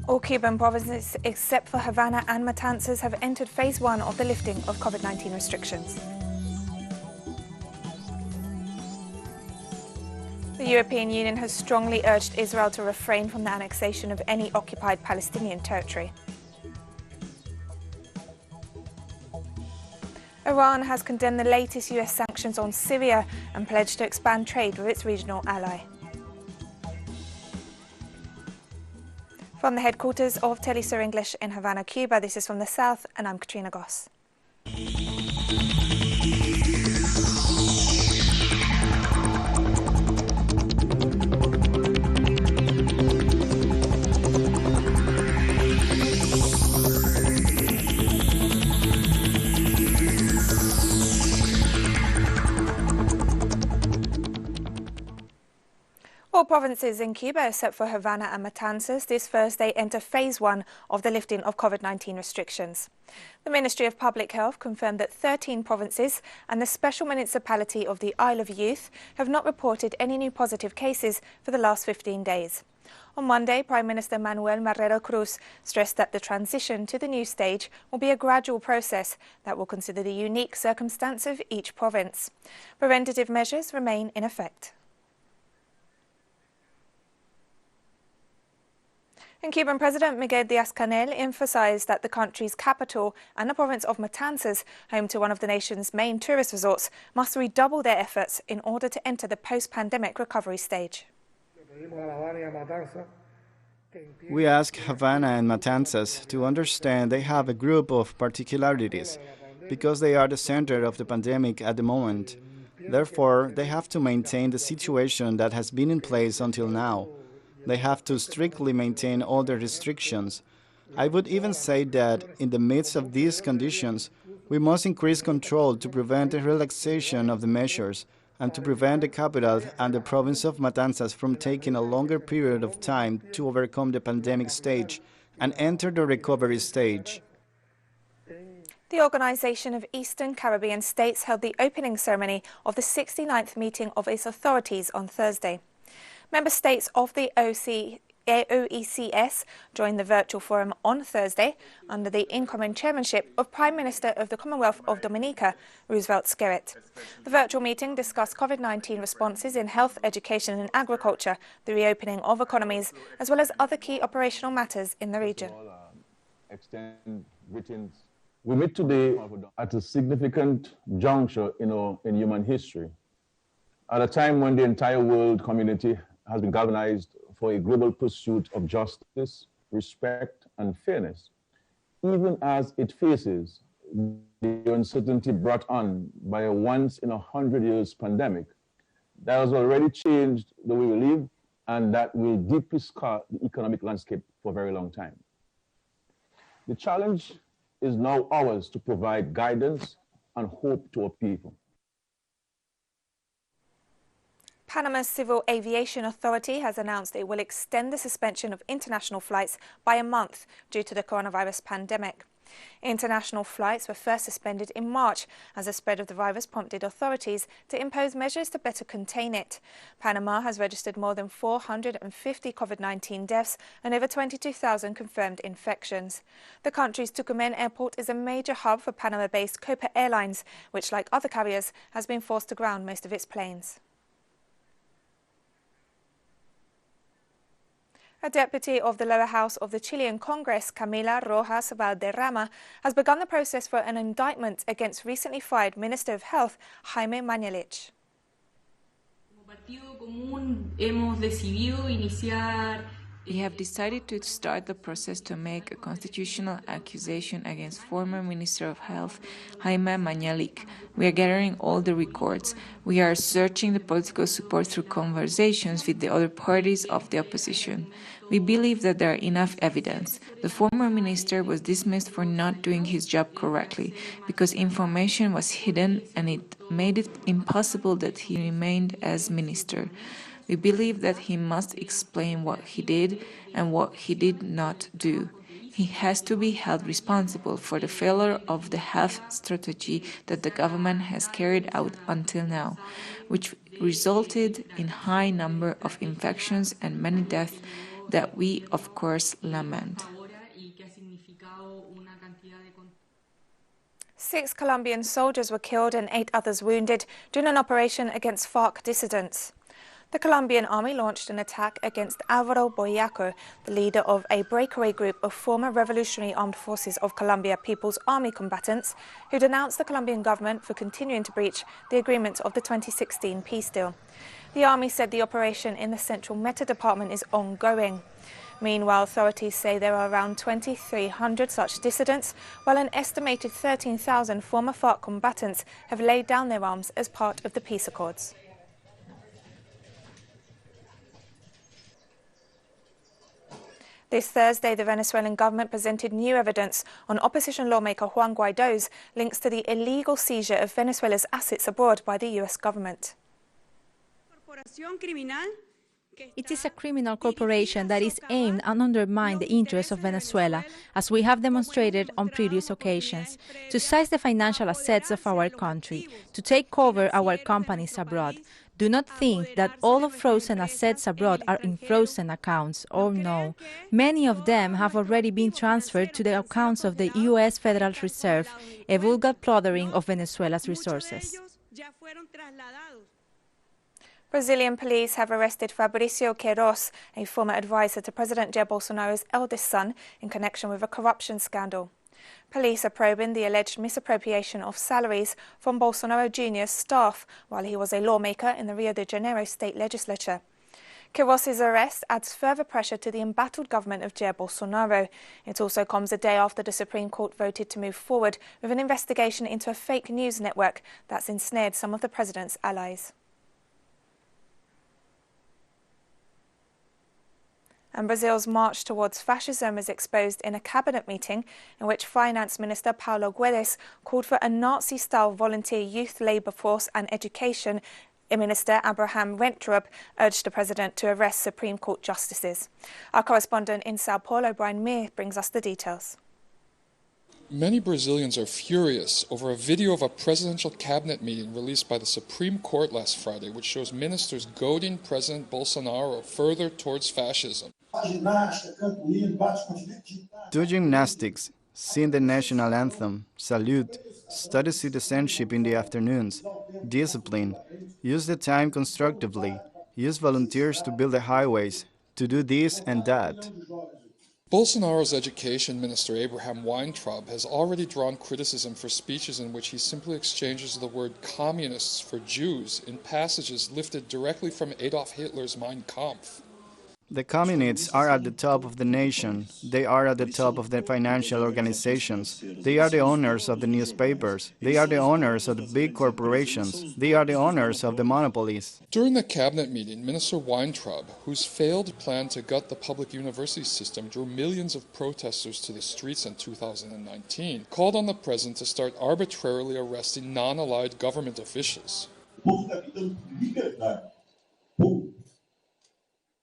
All Cuban provinces except for Havana and Matanzas have entered phase 1 of the lifting of COVID-19 restrictions. The European Union has strongly urged Israel to refrain from the annexation of any occupied Palestinian territory. Iran has condemned the latest US sanctions on Syria and pledged to expand trade with its regional ally. From the headquarters of Telesur English in Havana, Cuba, this is From the South, and I'm Katrina Goss. All provinces in Cuba, except for Havana and Matanzas, this Thursday enter phase 1 of the lifting of COVID-19 restrictions. The Ministry of Public Health confirmed that 13 provinces and the special municipality of the Isle of Youth have not reported any new positive cases for the last 15 days. On Monday, Prime Minister Manuel Marrero Cruz stressed that the transition to the new stage will be a gradual process that will consider the unique circumstance of each province. Preventative measures remain in effect. And Cuban President Miguel Díaz-Canel emphasized that the country's capital and the province of Matanzas, home to one of the nation's main tourist resorts, must redouble their efforts in order to enter the post-pandemic recovery stage. We ask Havana and Matanzas to understand they have a group of particularities because they are the center of the pandemic at the moment. Therefore, they have to maintain the situation that has been in place until now. They have to strictly maintain all the restrictions. I would even say that in the midst of these conditions, we must increase control to prevent the relaxation of the measures and to prevent the capital and the province of Matanzas from taking a longer period of time to overcome the pandemic stage and enter the recovery stage. The Organization of Eastern Caribbean States held the opening ceremony of the 69th meeting of its authorities on Thursday. Member states of the OECS joined the virtual forum on Thursday under the incoming chairmanship of Prime Minister of the Commonwealth of Dominica, Roosevelt Skerrit. The virtual meeting discussed COVID-19 responses in health, education and agriculture, the reopening of economies, as well as other key operational matters in the region. We meet today at a significant juncture in human history, at a time when the entire world community has been galvanized for a global pursuit of justice, respect, and fairness, even as it faces the uncertainty brought on by a once-in-100 years pandemic that has already changed the way we live and that will deeply scar the economic landscape for a very long time. The challenge is now ours to provide guidance and hope to our people. Panama's Civil Aviation Authority has announced it will extend the suspension of international flights by a month due to the coronavirus pandemic. International flights were first suspended in March as the spread of the virus prompted authorities to impose measures to better contain it. Panama has registered more than 450 COVID-19 deaths and over 22,000 confirmed infections. The country's Tucumán airport is a major hub for Panama-based Copa Airlines, which, like other carriers, has been forced to ground most of its planes. A deputy of the lower house of the Chilean Congress, Camila Rojas Valderrama, has begun the process for an indictment against recently fired Minister of Health, Jaime Mañalich. We have decided to start the process to make a constitutional accusation against former Minister of Health, Jaime Mañalich. We are gathering all the records. We are searching the political support through conversations with the other parties of the opposition. We believe that there are enough evidence. The former minister was dismissed for not doing his job correctly because information was hidden and it made it impossible that he remained as minister. We believe that he must explain what he did and what he did not do. He has to be held responsible for the failure of the health strategy that the government has carried out until now, which resulted in high number of infections and many deaths that we, of course, lament. 6 Colombian soldiers were killed and 8 others wounded during an operation against FARC dissidents. The Colombian army launched an attack against Álvaro Boyaco, the leader of a breakaway group of former Revolutionary Armed Forces of Colombia People's Army combatants who denounced the Colombian government for continuing to breach the agreement of the 2016 peace deal. The army said the operation in the central Meta department is ongoing. Meanwhile, authorities say there are around 2,300 such dissidents, while an estimated 13,000 former FARC combatants have laid down their arms as part of the peace accords. This Thursday, the Venezuelan government presented new evidence on opposition lawmaker Juan Guaido's links to the illegal seizure of Venezuela's assets abroad by the US government. It is a criminal corporation that is aimed at undermining the interests of Venezuela, as we have demonstrated on previous occasions, to seize the financial assets of our country, to take over our companies abroad. Do not think that all of frozen assets abroad are in frozen accounts. Oh no. Many of them have already been transferred to the accounts of the U.S. Federal Reserve, a vulgar plundering of Venezuela's resources. Brazilian police have arrested Fabricio Queiroz, a former advisor to President Jair Bolsonaro's eldest son, in connection with a corruption scandal. Police are probing the alleged misappropriation of salaries from Bolsonaro Jr.'s staff while he was a lawmaker in the Rio de Janeiro state legislature. Queiroz's arrest adds further pressure to the embattled government of Jair Bolsonaro. It also comes a day after the Supreme Court voted to move forward with an investigation into a fake news network that's ensnared some of the president's allies. And Brazil's march towards fascism is exposed in a cabinet meeting in which Finance Minister Paulo Guedes called for a Nazi-style volunteer youth labour force and education. Minister Abraham Weintraub urged the president to arrest Supreme Court justices. Our correspondent in Sao Paulo, Brian Meir, brings us the details. Many Brazilians are furious over a video of a presidential cabinet meeting released by the Supreme Court last Friday, which shows ministers goading President Bolsonaro further towards fascism. Do gymnastics, sing the national anthem, salute, study citizenship in the afternoons, discipline, use the time constructively, use volunteers to build the highways, to do this and that. Bolsonaro's education minister Abraham Weintraub has already drawn criticism for speeches in which he simply exchanges the word communists for Jews in passages lifted directly from Adolf Hitler's Mein Kampf. The communists are at the top of the nation. They are at the top of the financial organizations. They are the owners of the newspapers. They are the owners of the big corporations. They are the owners of the monopolies. During the cabinet meeting, Minister Weintraub, whose failed plan to gut the public university system drew millions of protesters to the streets in 2019, called on the president to start arbitrarily arresting non-allied government officials.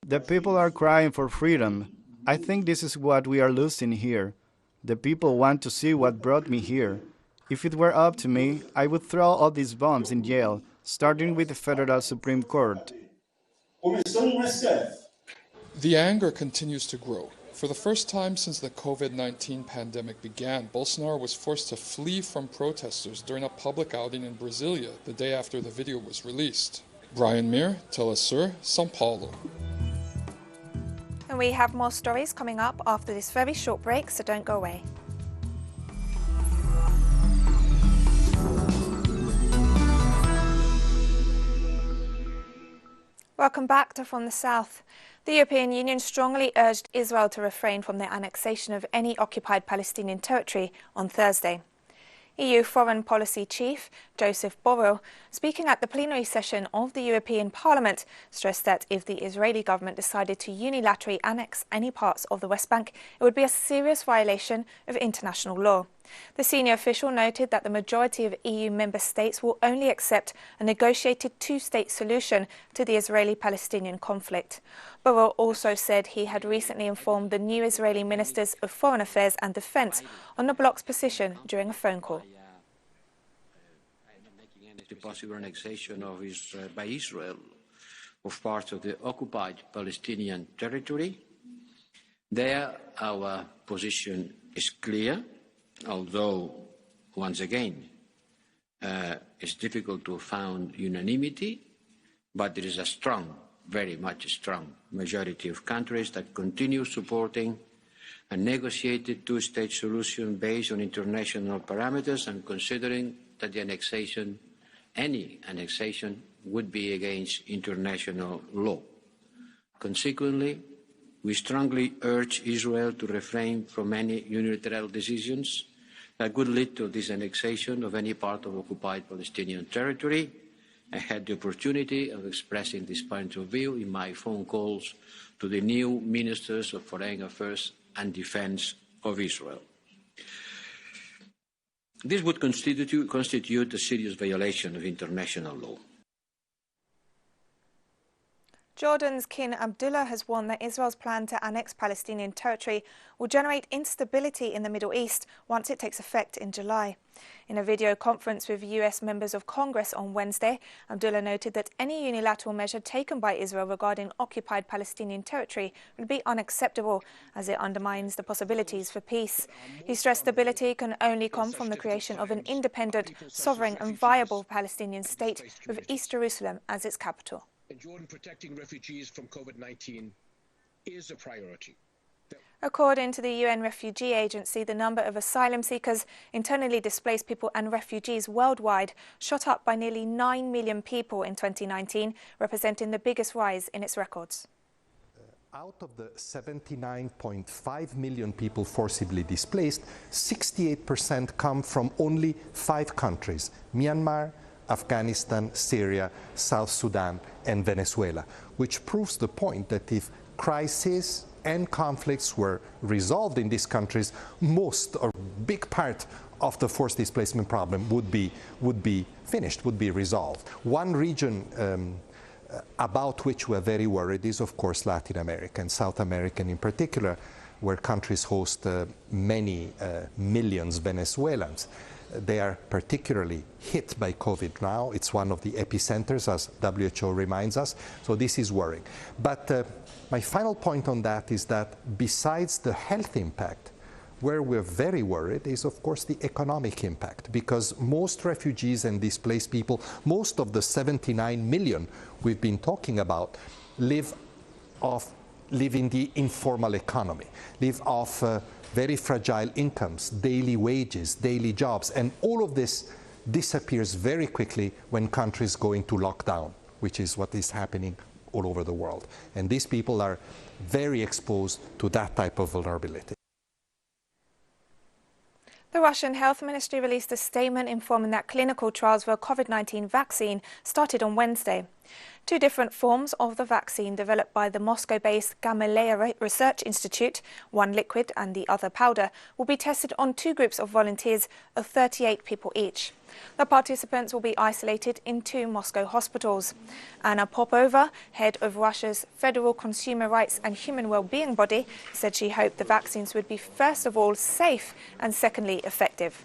The people are crying for freedom. I think this is what we are losing here. The people want to see what brought me here. If it were up to me, I would throw all these bombs in jail, starting with the Federal Supreme Court. The anger continues to grow. For the first time since the COVID-19 pandemic began, Bolsonaro was forced to flee from protesters during a public outing in Brasilia the day after the video was released. Brian Meir, Telesur, São Paulo. And we have more stories coming up after this very short break, so don't go away. Welcome back to From the South. The European Union strongly urged Israel to refrain from the annexation of any occupied Palestinian territory on Thursday. EU Foreign Policy Chief Joseph Borrell, speaking at the plenary session of the European Parliament, stressed that if the Israeli government decided to unilaterally annex any parts of the West Bank, it would be a serious violation of international law. The senior official noted that the majority of EU member states will only accept a negotiated two-state solution to the Israeli-Palestinian conflict. Borrell also said he had recently informed the new Israeli Ministers of Foreign Affairs and Defense on the bloc's position during a phone call. The possible annexation by Israel of parts of the occupied Palestinian territory There, our position is clear, although, once again, it's difficult to find unanimity, but there is a strong, very much strong majority of countries that continue supporting a negotiated two-state solution based on international parameters and considering that the annexation, any annexation, would be against international law. Consequently, we strongly urge Israel to refrain from any unilateral decisions that could lead to this annexation of any part of occupied Palestinian territory. I had the opportunity of expressing this point of view in my phone calls to the new Ministers of Foreign Affairs and Defense of Israel. This would constitute a serious violation of international law. Jordan's King Abdullah has warned that Israel's plan to annex Palestinian territory will generate instability in the Middle East once it takes effect in July. In a video conference with US members of Congress on Wednesday, Abdullah noted that any unilateral measure taken by Israel regarding occupied Palestinian territory would be unacceptable, as it undermines the possibilities for peace. He stressed stability can only come from the creation of an independent, sovereign and viable Palestinian state with East Jerusalem as its capital. In Jordan, protecting refugees from COVID-19 is a priority. According to the UN Refugee Agency, the number of asylum seekers, internally displaced people and refugees worldwide shot up by nearly 9 million people in 2019, representing the biggest rise in its records. Out of the 79.5 million people forcibly displaced, 68% come from only 5 countries: Myanmar, Afghanistan, Syria, South Sudan, and Venezuela, which proves the point that if crises and conflicts were resolved in these countries, most or big part of the forced displacement problem would be finished, would be resolved. One region about which we're very worried is, of course, Latin America and South America in particular, where countries host many millions Venezuelans. They are particularly hit by COVID now. It's one of the epicenters, as WHO reminds us, so this is worrying. But my final point on that is that besides the health impact, where we're very worried is, of course, the economic impact, because most refugees and displaced people, most of the 79 million we've been talking about, live in the informal economy, live off very fragile incomes, daily wages, daily jobs, and all of this disappears very quickly when countries go into lockdown, which is what is happening all over the world. And these people are very exposed to that type of vulnerability. The Russian Health Ministry released a statement informing that clinical trials for a COVID-19 vaccine started on Wednesday. 2 different forms of the vaccine developed by the Moscow-based Gamaleya Research Institute, one liquid and the other powder, will be tested on 2 groups of volunteers of 38 people each. The participants will be isolated in 2 Moscow hospitals. Anna Popova, head of Russia's Federal Consumer Rights and Human Wellbeing body, said she hoped the vaccines would be first of all safe and secondly effective.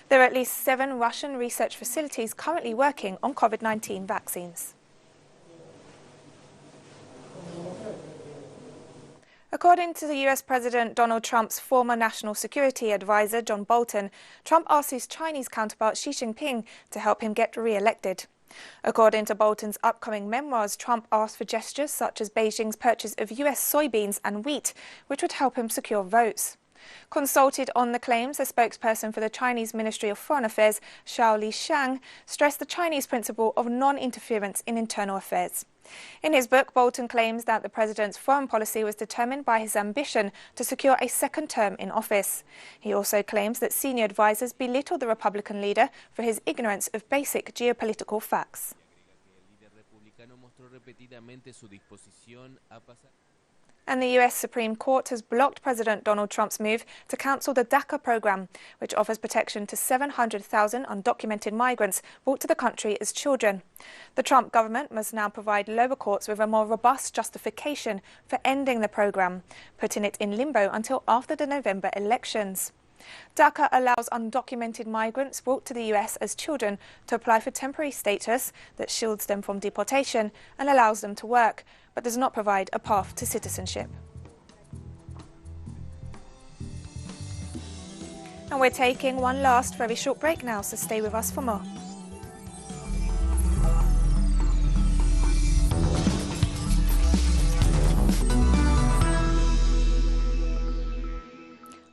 There are at least 7 Russian research facilities currently working on COVID-19 vaccines. According to the US President Donald Trump's former national security advisor, John Bolton, Trump asked his Chinese counterpart Xi Jinping to help him get re-elected. According to Bolton's upcoming memoirs, Trump asked for gestures such as Beijing's purchase of US soybeans and wheat, which would help him secure votes. Consulted on the claims, a spokesperson for the Chinese Ministry of Foreign Affairs, Xiao Lishang, stressed the Chinese principle of non-interference in internal affairs. In his book, Bolton claims that the president's foreign policy was determined by his ambition to secure a second term in office. He also claims that senior advisers belittled the Republican leader for his ignorance of basic geopolitical facts. And the US Supreme Court has blocked President Donald Trump's move to cancel the DACA program, which offers protection to 700,000 undocumented migrants brought to the country as children. The Trump government must now provide lower courts with a more robust justification for ending the program, putting it in limbo until after the November elections. DACA allows undocumented migrants brought to the US as children to apply for temporary status that shields them from deportation and allows them to work, but does not provide a path to citizenship. And we're taking one last very short break now, so stay with us for more.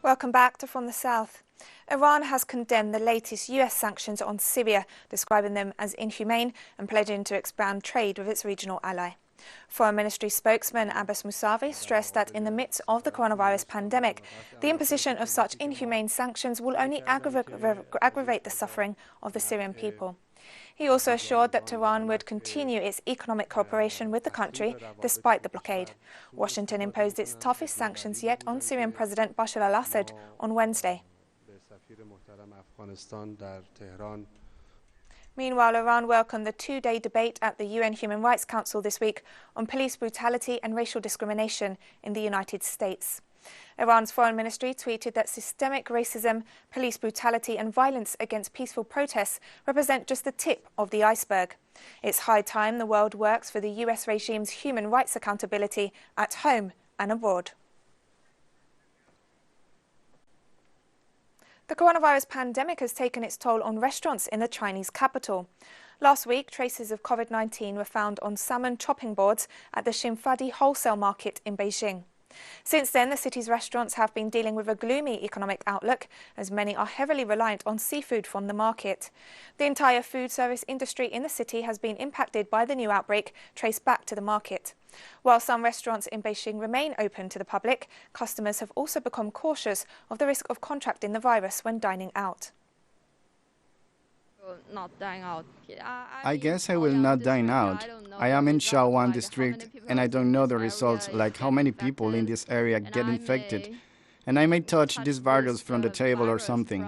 Welcome back to From the South. Iran has condemned the latest US sanctions on Syria, describing them as inhumane and pledging to expand trade with its regional ally. Foreign Ministry spokesman Abbas Mousavi stressed that in the midst of the coronavirus pandemic, the imposition of such inhumane sanctions will only aggravate the suffering of the Syrian people. He also assured that Tehran would continue its economic cooperation with the country despite the blockade. Washington imposed its toughest sanctions yet on Syrian President Bashar al-Assad on Wednesday. Meanwhile, Iran welcomed the two-day debate at the UN Human Rights Council this week on police brutality and racial discrimination in the United States. Iran's foreign ministry tweeted that systemic racism, police brutality and violence against peaceful protests represent just the tip of the iceberg. It's high time the world works for the US regime's human rights accountability at home and abroad. The coronavirus pandemic has taken its toll on restaurants in the Chinese capital. Last week, traces of COVID-19 were found on salmon chopping boards at the Xinfadi wholesale market in Beijing. Since then, the city's restaurants have been dealing with a gloomy economic outlook, as many are heavily reliant on seafood from the market. The entire food service industry in the city has been impacted by the new outbreak, traced back to the market. While some restaurants in Beijing remain open to the public, customers have also become cautious of the risk of contracting the virus when dining out. Not dine out. I guess I will not dine out. I am in Shaowan district and I don't know the results, like how many people in this area get infected. And I may touch this virus from the table or something.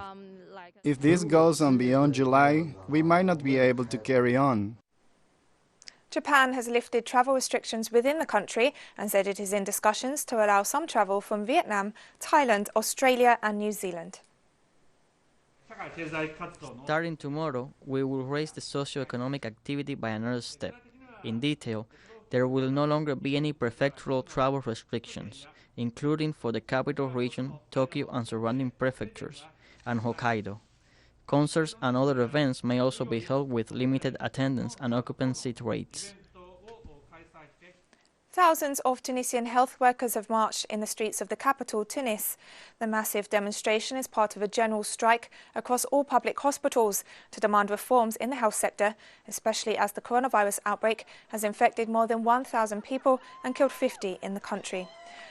If this goes on beyond July, we might not be able to carry on. Japan has lifted travel restrictions within the country and said it is in discussions to allow some travel from Vietnam, Thailand, Australia and New Zealand. Starting tomorrow, we will raise the socio-economic activity by another step. In detail, there will no longer be any prefectural travel restrictions, including for the capital region, Tokyo and surrounding prefectures, and Hokkaido. Concerts and other events may also be held with limited attendance and occupancy rates. Thousands of Tunisian health workers have marched in the streets of the capital, Tunis. The massive demonstration is part of a general strike across all public hospitals to demand reforms in the health sector, especially as the coronavirus outbreak has infected more than 1,000 people and killed 50 in the country.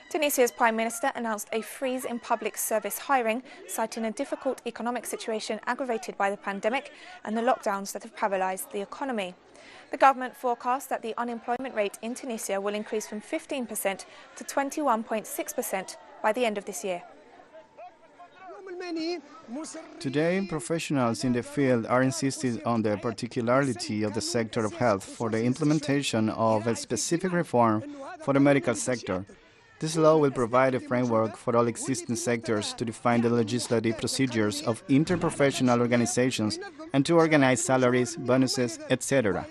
Tunisia's Prime Minister announced a freeze in public service hiring, citing a difficult economic situation aggravated by the pandemic and the lockdowns that have paralysed the economy. The government forecasts that the unemployment rate in Tunisia will increase from 15% to 21.6% by the end of this year. Today, professionals in the field are insisting on the particularity of the sector of health for the implementation of a specific reform for the medical sector. This law will provide a framework for all existing sectors to define the legislative procedures of interprofessional organizations and to organize salaries, bonuses, etc.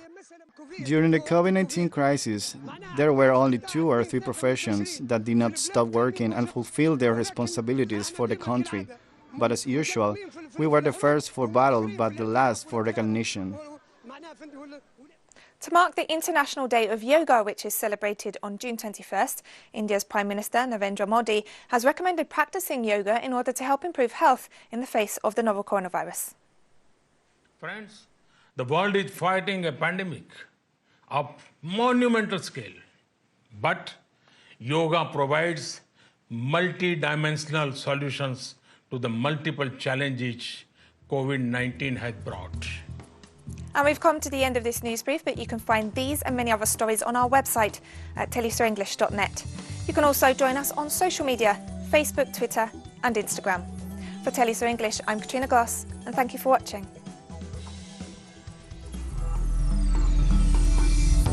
During the COVID-19 crisis, there were only 2 or 3 professions that did not stop working and fulfill their responsibilities for the country. But as usual, we were the first for battle but the last for recognition. To mark the International Day of Yoga, which is celebrated on June 21st, India's Prime Minister Narendra Modi has recommended practicing yoga in order to help improve health in the face of the novel coronavirus. Friends, the world is fighting a pandemic of monumental scale, but yoga provides multi-dimensional solutions to the multiple challenges COVID-19 has brought. And we've come to the end of this news brief, but you can find these and many other stories on our website at telesurenglish.net. You can also join us on social media, Facebook, Twitter and Instagram. For Telesur English, I'm Katrina Goss, and thank you for watching.